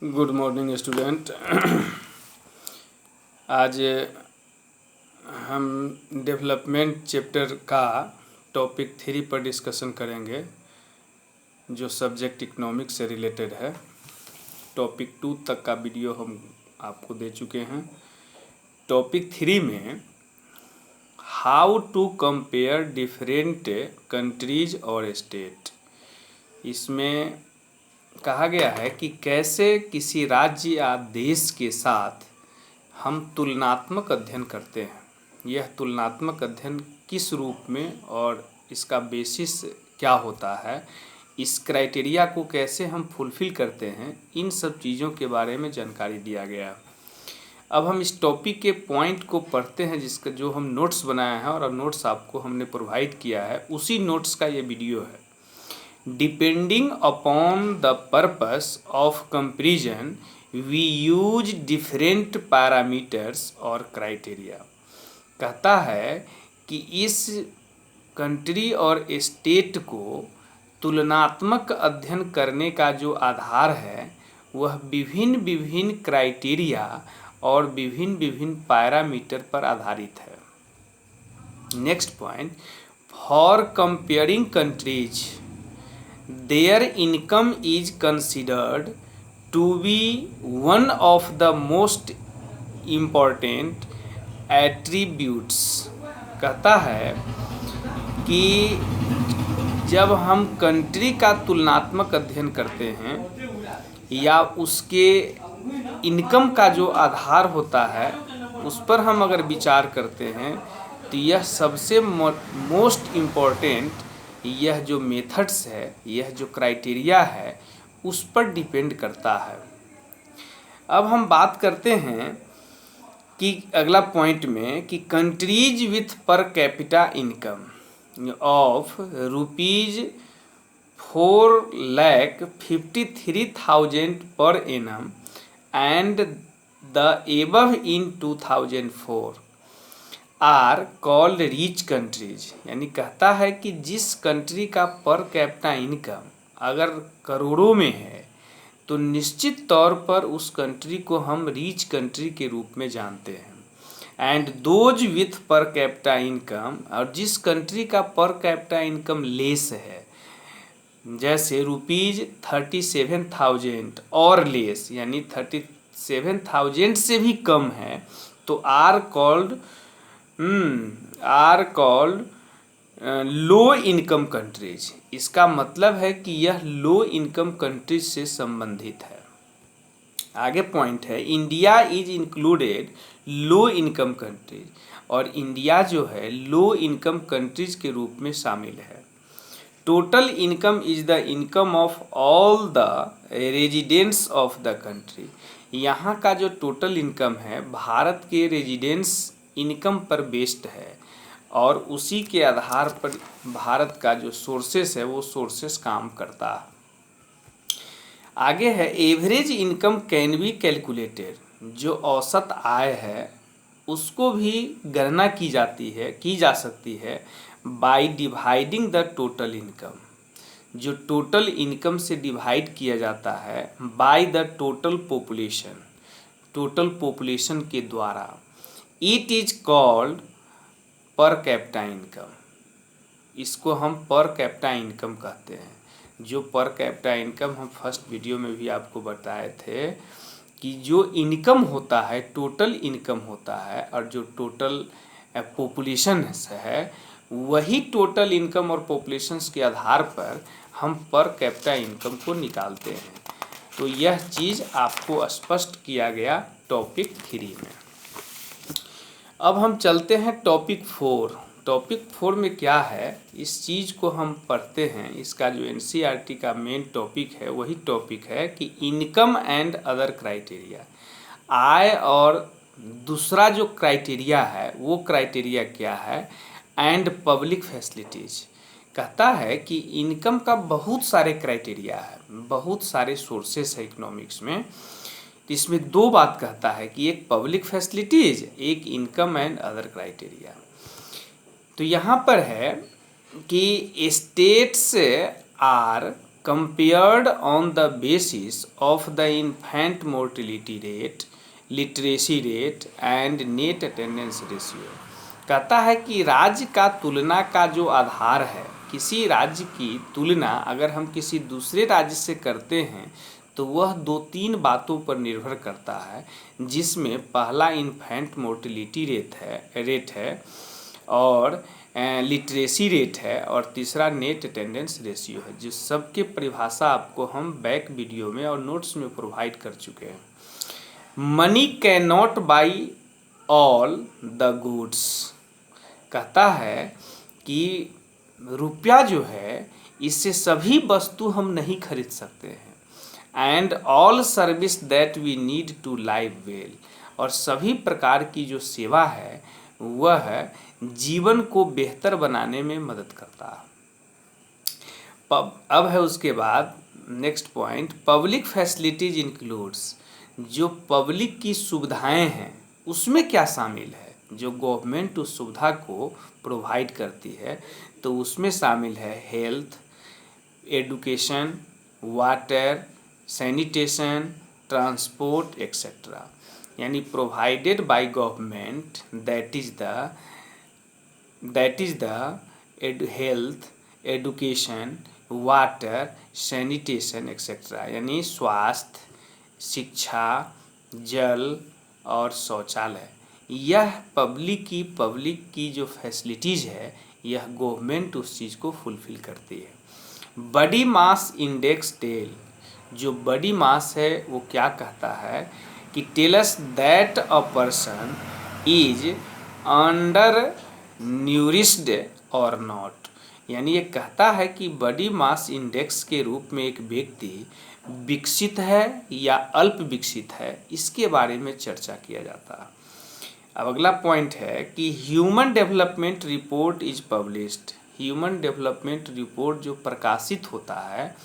Good morning student. आज हम development chapter का टॉपिक 3 पर डिस्कशन करेंगे, जो सब्जेक्ट इकोनॉमिक्स से रिलेटेड है। टॉपिक 2 तक का वीडियो हम आपको दे चुके हैं। टॉपिक 3 में how to compare different countries और स्टेट, इसमें कहा गया है कि कैसे किसी राज्य या देश के साथ हम तुलनात्मक अध्ययन करते हैं। यह तुलनात्मक अध्ययन किस रूप में और इसका बेसिस क्या होता है, इस क्राइटेरिया को कैसे हम फुलफिल करते हैं, इन सब चीज़ों के बारे में जानकारी दिया गया। अब हम इस टॉपिक के पॉइंट को पढ़ते हैं, जिसका जो हम नोट्स बनाया है और नोट्स आपको हमने प्रोवाइड किया है, उसी नोट्स का ये वीडियो है। Depending upon the purpose of comparison, we use different parameters और criteria। कहता है कि इस कंट्री और स्टेट को तुलनात्मक अध्ययन करने का जो आधार है वह विभिन्न विभिन्न क्राइटेरिया और विभिन्न विभिन्न पैरामीटर पर आधारित है। Next point, for comparing countries their income is considered to be one of the most important attributes। कहता है कि जब हम कंट्री का तुलनात्मक अध्ययन करते हैं या उसके इनकम का जो आधार होता है उस पर हम अगर विचार करते हैं, तो यह सबसे मोस्ट इम्पोर्टेंट, यह जो मेथड्स है, यह जो क्राइटेरिया है, उस पर डिपेंड करता है। अब हम बात करते हैं कि अगला पॉइंट में कि countries with per capita income of ₹4,53,000 per annum and the above in 2004 are called rich countries. यानी कहता है कि जिस कंट्री का पर कैपिटा इनकम अगर करोड़ों में है तो निश्चित तौर पर उस कंट्री को हम रिच कंट्री के रूप में जानते हैं। And those with per capita income, और जिस कंट्री का पर कैपिटा इनकम लेस है, जैसे ₹37,000 और लेस, यानी 37,000 से भी कम है, तो are called low income countries. इसका मतलब है कि यह लो इनकम कंट्रीज से संबंधित है। आगे पॉइंट है, India is included low income countries, और इंडिया जो है लो इनकम कंट्रीज के रूप में शामिल है। Total income is the income of all the residents of the country. यहाँ का जो टोटल इनकम है भारत के रेजिडेंट्स इनकम पर बेस्ड है, और उसी के आधार पर भारत का जो सोर्सेस है वो सोर्सेस काम करता है। आगे है, average income can be calculated. जो औसत आय है उसको भी गणना की जा सकती है by dividing the total income. जो टोटल इनकम से डिवाइड किया जाता है बाय द टोटल पॉपुलेशन के द्वारा। इट इज कॉल्ड पर कैपिटा इनकम। इसको हम पर कैपिटा इनकम कहते हैं। जो पर कैपिटा इनकम हम फर्स्ट वीडियो में भी आपको बताए थे कि जो इनकम होता है, टोटल इनकम होता है, और जो टोटल पॉपुलेशन है, वही टोटल इनकम और पॉपुलेशंस के आधार पर हम पर कैपिटा इनकम को निकालते हैं। तो यह चीज़ आपको स्पष्ट किया गया टॉपिक 3 में। अब हम चलते हैं टॉपिक 4। टॉपिक 4 में क्या है, इस चीज़ को हम पढ़ते हैं। इसका जो NCERT का मेन टॉपिक है वही टॉपिक है कि इनकम एंड अदर क्राइटेरिया। आय और दूसरा जो क्राइटेरिया है वो क्राइटेरिया क्या है, एंड पब्लिक फैसिलिटीज़। कहता है कि इनकम का बहुत सारे क्राइटेरिया है, बहुत सारे सोर्सेस है इकोनॉमिक्स में। तो इसमें 2 बात कहता है कि एक पब्लिक फैसिलिटीज़, एक इनकम एंड अदर क्राइटेरिया। तो यहाँ पर है कि states are compared on the basis of the infant mortality rate, literacy rate and net attendance ratio। कहता है कि राज्य का तुलना का जो आधार है, किसी राज्य की तुलना अगर हम किसी दूसरे राज्य से करते हैं तो वह 2-3 बातों पर निर्भर करता है, जिसमें पहला इन्फेंट मोर्टिलिटी रेट है और लिटरेसी रेट है और तीसरा नेट अटेंडेंस रेशियो है, जिस सब के परिभाषा आपको हम बैक वीडियो में और नोट्स में प्रोवाइड कर चुके हैं। Money can not by all the goods. कहता है कि रुपया जो है इससे सभी वस्तु हम नहीं खरीद सकते हैं। And all service that we need to live well. और सभी प्रकार की जो सेवा है वह जीवन को बेहतर बनाने में मदद करता है। अब है उसके बाद next point, public facilities includes. जो पब्लिक की सुविधाएं हैं उसमें क्या शामिल है, जो गवर्नमेंट उस सुविधा को प्रोवाइड करती है तो उसमें शामिल है health, education, water, sanitation, transport etcetera. यानी provided by government, that is the health, education, water, sanitation etcetera. यानी स्वास्थ्य, शिक्षा, जल और शौचालय। यह पब्लिक की जो फैसिलिटीज़ है यह गवर्नमेंट उस चीज़ को फुलफिल करती है। Body mass index tell. जो बॉडी मास है वो क्या कहता है कि tells that a person is undernourished और नॉट। यानी ये कहता है कि बॉडी मास इंडेक्स के रूप में एक व्यक्ति विकसित है या अल्प विकसित है, इसके बारे में चर्चा किया जाता है। अब अगला पॉइंट है कि human development report is published. Human development report जो प्रकाशित होता है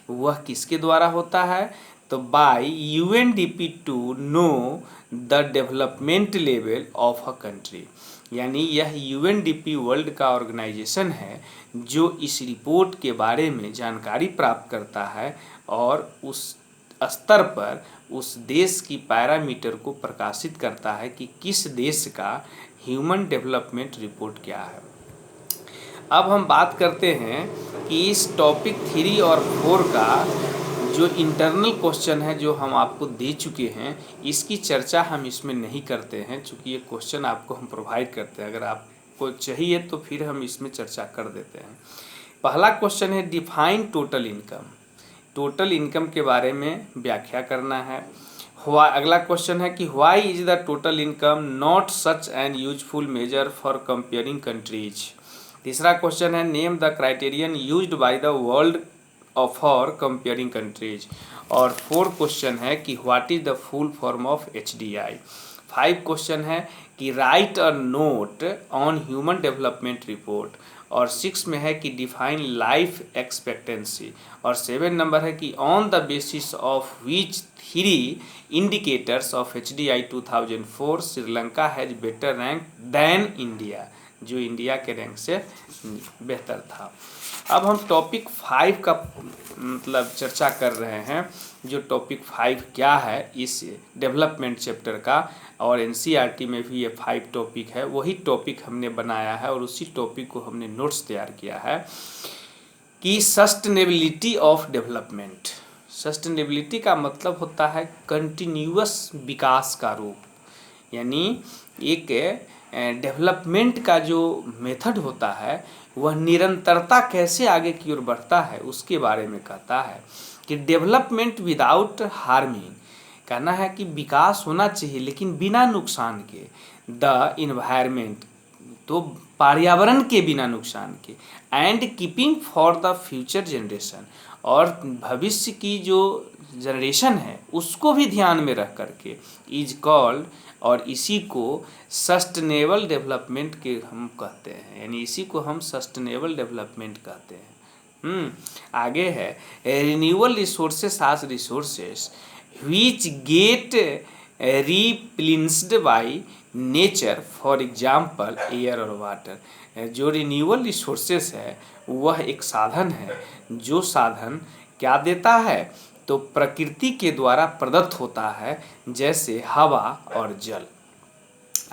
वह किसके द्वारा होता है, तो by UNDP to know the development level of a country. यानी यह यूएनडीपी वर्ल्ड का ऑर्गेनाइजेशन है जो इस रिपोर्ट के बारे में जानकारी प्राप्त करता है और उस स्तर पर उस देश की पैरामीटर को प्रकाशित करता है कि किस देश का ह्यूमन डेवलपमेंट रिपोर्ट क्या है। अब हम बात करते हैं कि इस टॉपिक 3 और 4 का जो इंटरनल क्वेश्चन है जो हम आपको दे चुके हैं, इसकी चर्चा हम इसमें नहीं करते हैं, चूँकि ये क्वेश्चन आपको हम प्रोवाइड करते हैं। अगर आपको चाहिए तो फिर हम इसमें चर्चा कर देते हैं। पहला क्वेश्चन है define total income. Total income के बारे में व्याख्या करना है। अगला क्वेश्चन है कि why is the total income not such an useful measure for comparing countries. तीसरा क्वेश्चन है name the criterion used by the world for comparing countries. और 4 क्वेश्चन है कि what is the full form of HDI। 5 question है कि write a note on human development report. और 6 में है कि डिफाइन लाइफ एक्सपेक्टेंसी। और 7 नंबर है कि on the basis of which 3 indicators of HDI 2004 Sri Lanka has better rank than India. जो इंडिया के रैंक से बेहतर था। अब हम टॉपिक 5 का मतलब चर्चा कर रहे हैं। जो टॉपिक 5 क्या है इस डेवलपमेंट चैप्टर का, और NCERT में भी ये 5 टॉपिक है, वही टॉपिक हमने बनाया है और उसी टॉपिक को हमने नोट्स तैयार किया है कि सस्टेनेबिलिटी ऑफ डेवलपमेंट। सस्टेनेबिलिटी का मतलब होता है कंटिन्यूअस विकास का रूप। यानी एक डेवलपमेंट का जो मेथड होता है वह निरंतरता कैसे आगे की ओर बढ़ता है उसके बारे में कहता है कि डेवलपमेंट विदाउट हार्मिंग। कहना है कि विकास होना चाहिए लेकिन बिना नुकसान के, द इन्वायरमेंट तो पर्यावरण के बिना नुकसान के, and keeping for the future generation और भविष्य की जो जनरेशन है उसको भी ध्यान में रख करके, इज कॉल्ड और इसी को सस्टेनेबल डेवलपमेंट के हम कहते हैं। यानी इसी को हम सस्टेनेबल डेवलपमेंट कहते हैं। आगे है renewable resources as resources which get replenished by nature, for example air और वाटर। जो रिन्यूएबल रिसोर्सेस है वह एक साधन है जो साधन क्या देता है? तो प्रकृति के द्वारा प्रदत्त होता है, जैसे हवा और जल।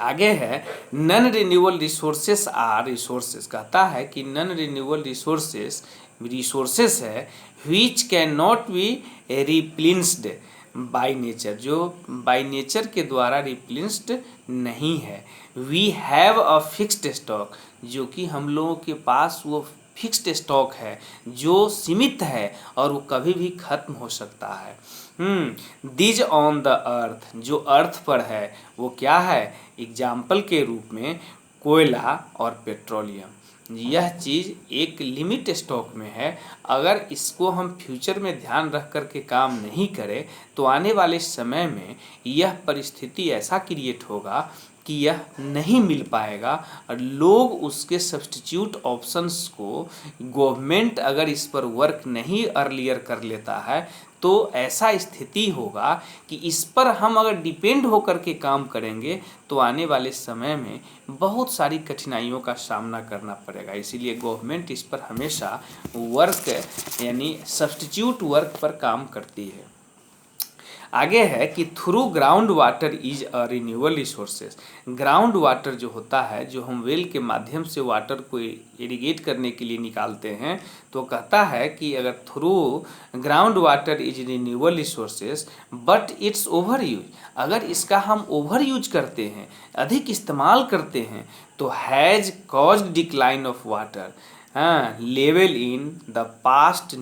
आगे है non renewable resources are resources, कहता है कि नॉन रिन्यूएबल रिसोर्सेस है which can not be replaced by nature, जो बाय नेचर के द्वारा रिप्लेस्ड नहीं है। We have a fixed stock, जो कि हम लोगों के पास वो फिक्स्ड स्टॉक है जो सीमित है और वो कभी भी खत्म हो सकता है। दीज ऑन द अर्थ, जो अर्थ पर है वो क्या है? एग्जाम्पल के रूप में कोयला और पेट्रोलियम। यह चीज़ एक लिमिट स्टॉक में है, अगर इसको हम फ्यूचर में ध्यान रख कर के काम नहीं करें तो आने वाले समय में यह परिस्थिति ऐसा क्रिएट होगा कि यह नहीं मिल पाएगा और लोग उसके सब्स्टिट्यूट ऑप्शंस को, गवर्नमेंट अगर इस पर वर्क नहीं अर्लियर कर लेता है तो ऐसा स्थिति होगा कि इस पर हम अगर डिपेंड होकर के काम करेंगे तो आने वाले समय में बहुत सारी कठिनाइयों का सामना करना पड़ेगा। इसीलिए गवर्नमेंट इस पर हमेशा वर्क यानी सब्स्टिट्यूट वर्क पर काम करती है। आगे है कि through ground water is a renewable resources. Ground water जो होता है, जो हम वेल के माध्यम से वाटर को इरिगेट करने के लिए निकालते हैं, तो कहता है कि अगर through ground water is renewable resources but it's over use, अगर इसका हम ओवर यूज करते हैं, अधिक इस्तेमाल करते हैं, तो has caused decline of water level in the past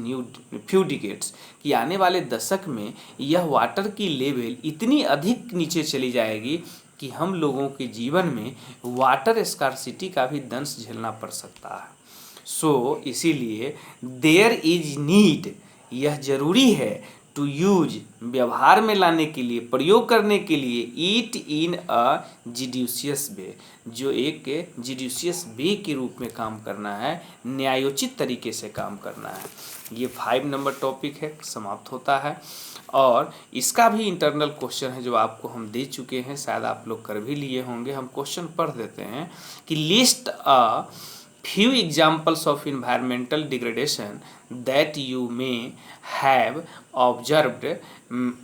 few decades, कि आने वाले दशक में यह वाटर की लेवल इतनी अधिक नीचे चली जाएगी कि हम लोगों के जीवन में वाटर स्कार्सिटी का भी दंश झेलना पड़ सकता है। सो इसीलिए देयर इज नीड, यह जरूरी है टू यूज, व्यवहार में लाने के लिए, प्रयोग करने के लिए, ईट इन अ जिड्यूशियस वे, जो एक जिड्यूशियस वे के रूप में काम करना है, न्यायोचित तरीके से काम करना है। ये 5 नंबर टॉपिक है, समाप्त होता है। और इसका भी इंटरनल क्वेश्चन है जो आपको हम दे चुके हैं, शायद आप लोग कर भी लिए होंगे। हम क्वेश्चन पढ़ देते हैं कि list a few examples of environmental degradation that you may have observed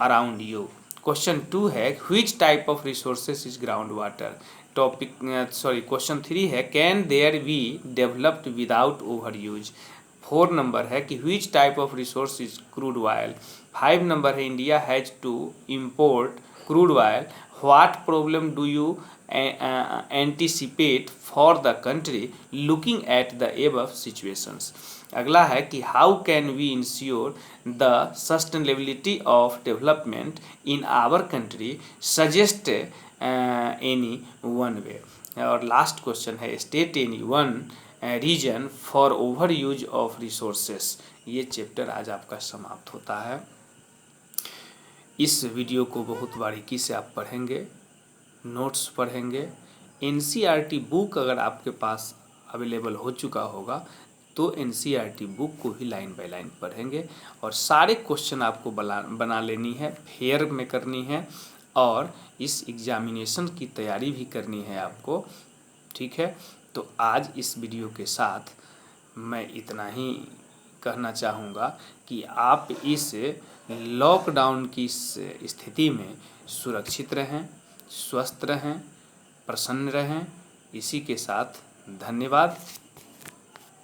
around you. Question 2 है which type of resources is groundwater. Question 3 है can there be developed without overuse. 4 number है कि which type of resource is crude oil. 5 number है India has to import crude oil. What problem do you anticipate for the country looking at the above situations. अगला है कि how can we ensure the sustainability of development in our country, suggest any one way. और last question है state any one reason for overuse of resources. ये chapter आज आपका समाप्त होता है। इस वीडियो को बहुत बारीकी से आप पढ़ेंगे, नोट्स पढ़ेंगे। एनसीईआरटी बुक अगर आपके पास अवेलेबल हो चुका होगा तो एनसीईआरटी बुक को भी लाइन बाय लाइन पढ़ेंगे और सारे क्वेश्चन आपको बना लेनी है, फेयर में करनी है और इस एग्जामिनेशन की तैयारी भी करनी है आपको। ठीक है, तो आज इस वीडियो के साथ मैं इतना ही कहना चाहूँगा कि आप इस लॉकडाउन की स्थिति में सुरक्षित रहें, स्वस्थ रहें, प्रसन्न रहें। इसी के साथ धन्यवाद।